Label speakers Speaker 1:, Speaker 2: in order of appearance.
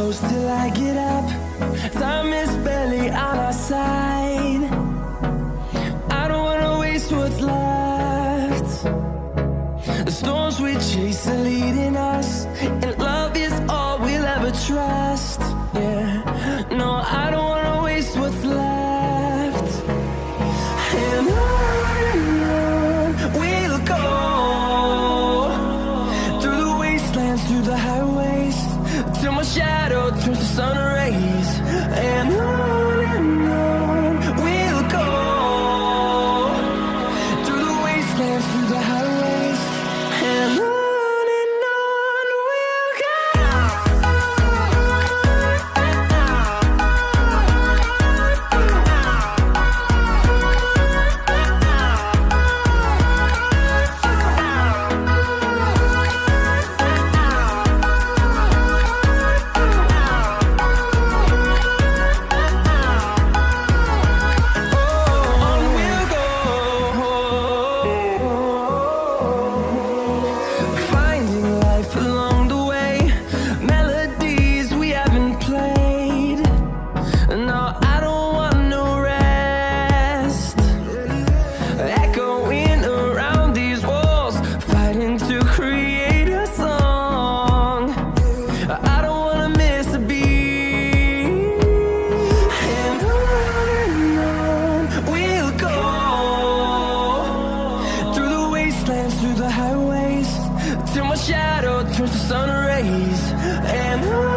Speaker 1: close till I get up. Time is barely on our side. I don't wanna waste what's left. The storms we chase are leading us, and love is all we'll ever trust. Yeah, no, I don't wanna waste what's left. And on we'll go, through the wastelands, through the highways, till my shadow turns to sun rays. And on we'll go, through the wastelands, through the highways, and on we'll go. Through the highways, till my shadow turns to sun rays. And on